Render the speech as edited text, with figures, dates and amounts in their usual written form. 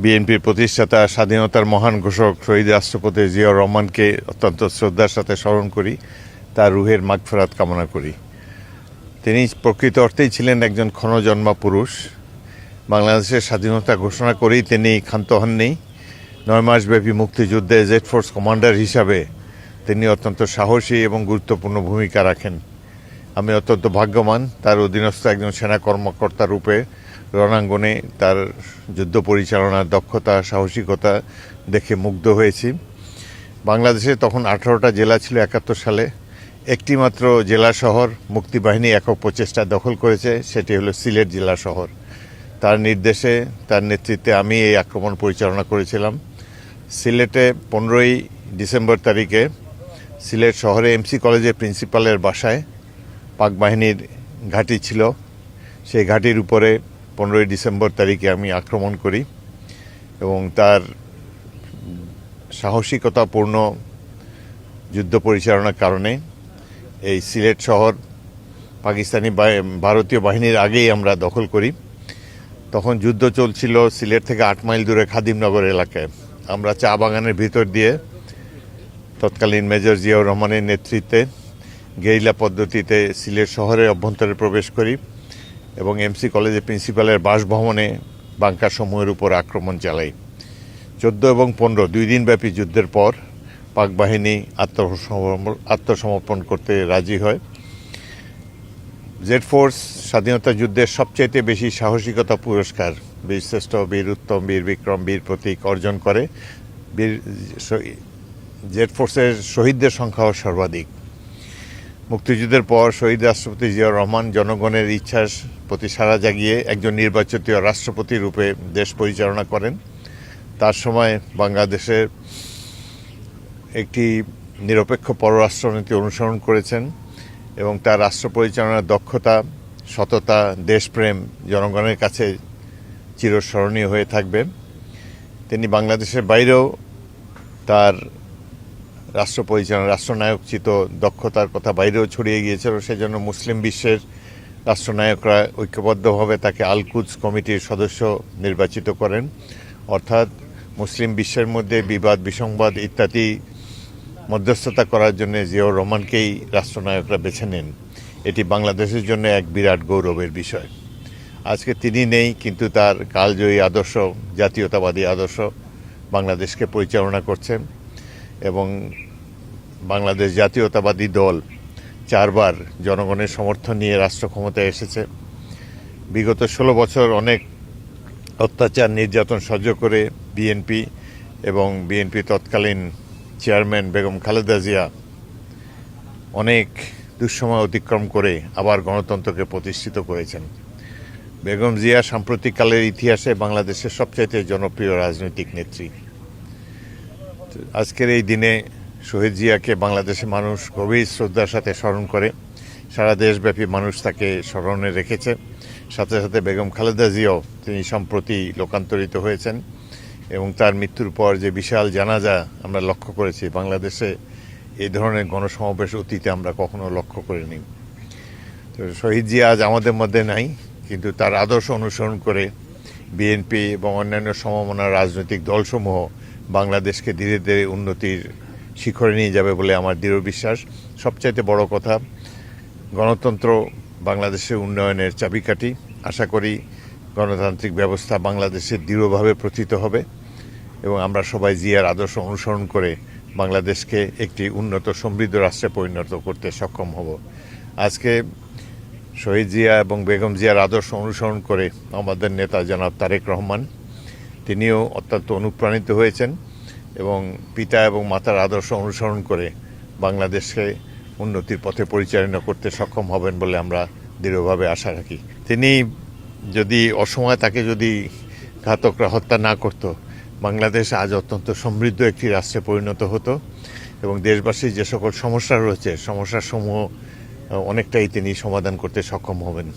বিএনপির প্রতিষ্ঠাতা স্বাধীনতার মহান ঘোষক শহীদ রাষ্ট্রপতি জিয়াউর রহমানকে অত্যন্ত শ্রদ্ধার সাথে স্মরণ করি, তার রুহের মাগফিরাত কামনা করি। তিনি প্রকৃত অর্থেই ছিলেন একজন ক্ষণজন্মা পুরুষ। বাংলাদেশের স্বাধীনতা ঘোষণা করেই তিনি ক্ষান্ত হননি। 9 মাসব্যাপী মুক্তিযুদ্ধে জেড ফোর্স কমান্ডার হিসাবে তিনি অত্যন্ত সাহসী এবং গুরুত্বপূর্ণ ভূমিকা রাখেন। আমি অত্যন্ত ভাগ্যবান তার অধীনস্থ একজন সেনা কর্মকর্তা রূপে রণাঙ্গনে তার যুদ্ধ পরিচালনার দক্ষতা, সাহসিকতা দেখে মুগ্ধ হয়েছি। বাংলাদেশে তখন 18টা জেলা ছিল 71 সালে। একটি মাত্র জেলা শহর মুক্তিবাহিনী একক প্রচেষ্টায় দখল করেছে, সেটি হলো সিলেট জেলা শহর। তার নির্দেশে, তার নেতৃত্বে আমি এই আক্রমণ পরিচালনা করেছিলাম। সিলেটে 15ই ডিসেম্বর তারিখে সিলেট শহরে এমসি কলেজের প্রিন্সিপালের বাসায় পাক বাহিনীর ঘাঁটি ছিল। সেই ঘাঁটির উপরে 15ই ডিসেম্বর তারিখে আমি আক্রমণ করি এবং তার সাহসিকতাপূর্ণ যুদ্ধ পরিচালনার কারণে এই সিলেট শহর ভারতীয় বাহিনীর আগেই আমরা দখল করি। তখন যুদ্ধ চলছিল সিলেট থেকে 8 মাইল দূরে খাদিমনগর এলাকায়। আমরা চা বাগানের ভিতর দিয়ে তৎকালীন মেজর জিয়াউর রহমানের নেতৃত্বে গেরিলা পদ্ধতিতে সিলেট শহরের অভ্যন্তরে প্রবেশ করি এবং এমসি কলেজের প্রিন্সিপালের বাসভবনে বাংকার সমূহের উপর আক্রমণ চালাই। 14 এবং 15 2 দিনব্যাপী যুদ্ধের পর পাক বাহিনী আত্মসমর্পণ করতে রাজি হয়। জেড ফোর্স স্বাধীনতা যুদ্ধের সবচাইতে বেশি সাহসিকতা পুরস্কার বীরশ্রেষ্ঠ, বীর উত্তম, বীর বিক্রম, বীর প্রতীক অর্জন করে। জেড ফোর্সের শহীদদের সংখ্যাও সর্বাধিক। মুক্তিযুদ্ধের পর শহীদ রাষ্ট্রপতি জিয়াউর রহমান জনগণের ইচ্ছার প্রতি সাড়া জাগিয়ে একজন নির্বাচিত রাষ্ট্রপতি রূপে দেশ পরিচালনা করেন। তার সময় বাংলাদেশের একটি নিরপেক্ষ পররাষ্ট্রনীতি অনুসরণ করেছেন এবং তার রাষ্ট্র পরিচালনার দক্ষতা, সততা, দেশপ্রেম জনগণের কাছে চিরস্মরণীয় হয়ে থাকবে। তিনি বাংলাদেশের বাইরেও তার রাষ্ট্র পরিচালনা, রাষ্ট্রনায়কচিত দক্ষতার কথা বাইরেও ছড়িয়ে গিয়েছিল। সেজন্য মুসলিম বিশ্বের রাষ্ট্রনায়করা ঐক্যবদ্ধভাবে তাকে আল কুদস কমিটির সদস্য নির্বাচিত করেন। অর্থাৎ মুসলিম বিশ্বের মধ্যে বিবাদ, বিসংবাদ ইত্যাদি মধ্যস্থতা করার জন্য জিয়াউর রহমানকেই রাষ্ট্রনায়করা বেছে নেন। এটি বাংলাদেশের জন্য এক বিরাট গৌরবের বিষয়। আজকে তিনি নেই, কিন্তু তার কালজয়ী আদর্শ, জাতীয়তাবাদী আদর্শ বাংলাদেশকে পরিচালনা করছেন এবং বাংলাদেশ জাতীয়তাবাদী দল 4 বার জনগণের সমর্থন নিয়ে রাষ্ট্র ক্ষমতায় এসেছে। বিগত 16 বছর অনেক অত্যাচার, নির্যাতন সহ্য করে বিএনপি এবং বিএনপি তৎকালীন চেয়ারম্যান বেগম খালেদা জিয়া অনেক দুঃসময় অতিক্রম করে আবার গণতন্ত্রকে প্রতিষ্ঠিত করেছেন। বেগম জিয়া সাম্প্রতিককালের ইতিহাসে বাংলাদেশের সবচাইতে জনপ্রিয় রাজনৈতিক নেত্রী। আজকের এই দিনে শহীদ জিয়াকে বাংলাদেশের মানুষ গভীর শ্রদ্ধার সাথে স্মরণ করে। সারা দেশব্যাপী মানুষ তাকে স্মরণে রেখেছে। সাথে সাথে বেগম খালেদা জিয়াও তিনি সম্প্রতি লোকান্তরিত হয়েছেন এবং তার মৃত্যুর পর যে বিশাল জানাজা আমরা লক্ষ্য করেছি, বাংলাদেশে এই ধরনের গণসমাবেশ অতীতে আমরা কখনো লক্ষ্য করিনি। তো শহীদ জিয়া আজ আমাদের মধ্যে নাই, কিন্তু তার আদর্শ অনুসরণ করে বিএনপি এবং অন্যান্য সমমনা রাজনৈতিক দলসমূহ বাংলাদেশকে ধীরে ধীরে উন্নতির শিখরে নিয়ে যাবে বলে আমার দৃঢ় বিশ্বাস। সবচাইতে বড় কথা, গণতন্ত্র বাংলাদেশের উন্নয়নের চাবিকাঠি। আশা করি গণতান্ত্রিক ব্যবস্থা বাংলাদেশে দৃঢ়ভাবে প্রতিষ্ঠিত হবে এবং আমরা সবাই জিয়ার আদর্শ অনুসরণ করে বাংলাদেশকে একটি উন্নত সমৃদ্ধ রাষ্ট্রে পরিণত করতে সক্ষম হব। আজকে শহীদ জিয়া এবং বেগম জিয়ার আদর্শ অনুসরণ করে আমাদের নেতা জনাব তারেক রহমান, তিনিও অত্যন্ত অনুপ্রাণিত হয়েছেন এবং পিতা এবং মাতার আদর্শ অনুসরণ করে বাংলাদেশকে উন্নতির পথে পরিচালনা করতে সক্ষম হবেন বলে আমরা দৃঢ়ভাবে আশা রাখি। তিনি যদি অসময়ে তাকে যদি ঘাতকরা হত্যা না করত, বাংলাদেশ আজ অত্যন্ত সমৃদ্ধ একটি রাষ্ট্রে পরিণত হতো এবং দেশবাসীর যে সকল সমস্যা রয়েছে, সমস্যাসমূহ অনেকটাই তিনি সমাধান করতে সক্ষম হবেন।